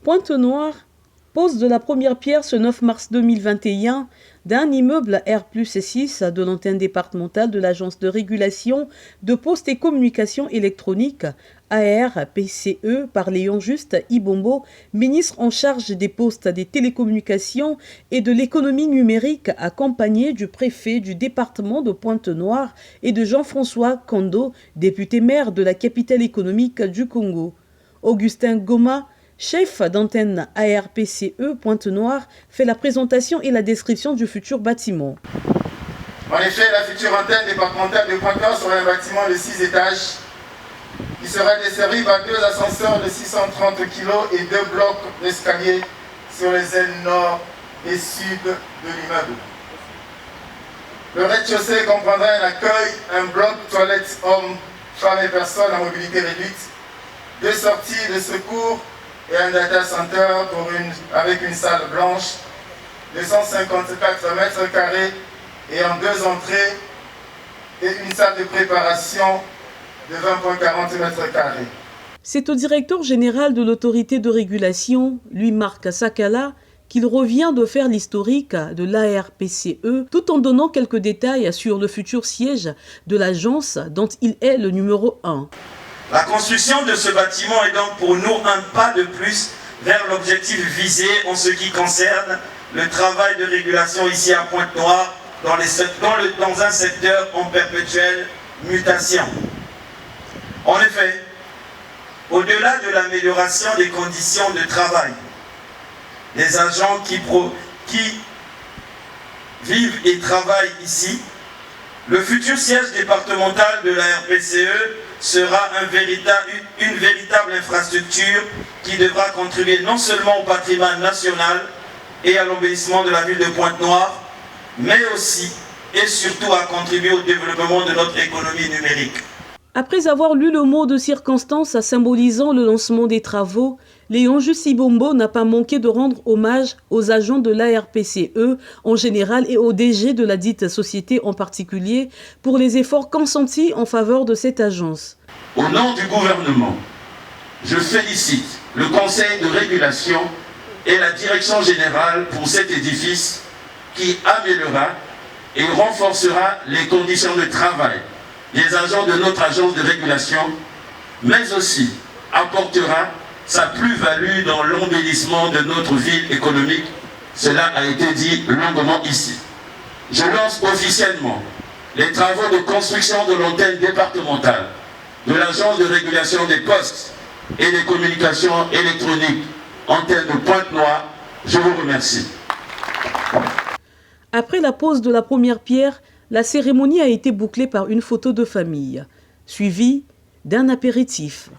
Pointe-Noire, pose de la première pierre ce 9 mars 2021 d'un immeuble R+6 de l'antenne départementale de l'Agence de régulation de postes et communications électroniques, ARPCE, par Léon Juste Ibombo, ministre en charge des postes, des télécommunications et de l'économie numérique, accompagné du préfet du département de Pointe-Noire et de Jean-François Kondo, député maire de la capitale économique du Congo. Augustin Goma, chef d'antenne ARPCE Pointe-Noire, fait la présentation et la description du futur bâtiment. En effet, la future antenne départementale de Pointe-Noire sera un bâtiment de 6 étages qui sera desservi par 2 ascenseurs de 630 kg et 2 blocs d'escalier sur les ailes nord et sud de l'immeuble. Le rez-de-chaussée comprendra un accueil, un bloc toilettes hommes, femmes et personnes à mobilité réduite, 2 sorties de secours et un data center avec une salle blanche de 154 mètres carrés et en 2 entrées et une salle de préparation de 20,40 mètres carrés. C'est au directeur général de l'autorité de régulation, Louis-Marc Sakala, qu'il revient de faire l'historique de l'ARPCE tout en donnant quelques détails sur le futur siège de l'agence dont il est le numéro 1. La construction de ce bâtiment est donc pour nous un pas de plus vers l'objectif visé en ce qui concerne le travail de régulation ici à Pointe-Noire dans un secteur en perpétuelle mutation. En effet, au-delà de l'amélioration des conditions de travail, des agents qui vivent et travaillent ici, le futur siège départemental de la RPCE sera une véritable infrastructure qui devra contribuer non seulement au patrimoine national et à l'embellissement de la ville de Pointe-Noire, mais aussi et surtout à contribuer au développement de notre économie numérique. Après avoir lu le mot de circonstance symbolisant le lancement des travaux, Léon Juste Ibombo n'a pas manqué de rendre hommage aux agents de l'ARPCE en général et au DG de la dite société en particulier pour les efforts consentis en faveur de cette agence. Au nom du gouvernement, je félicite le Conseil de régulation et la Direction générale pour cet édifice qui améliorera et renforcera les conditions de travail des agents de notre agence de régulation, mais aussi apportera sa plus-value dans l'embellissement de notre ville économique. Cela a été dit longuement ici. Je lance officiellement les travaux de construction de l'antenne départementale de l'agence de régulation des postes et des communications électroniques, antenne de Pointe-Noire. Je vous remercie. Après la pose de la première pierre, la cérémonie a été bouclée par une photo de famille, suivie d'un apéritif.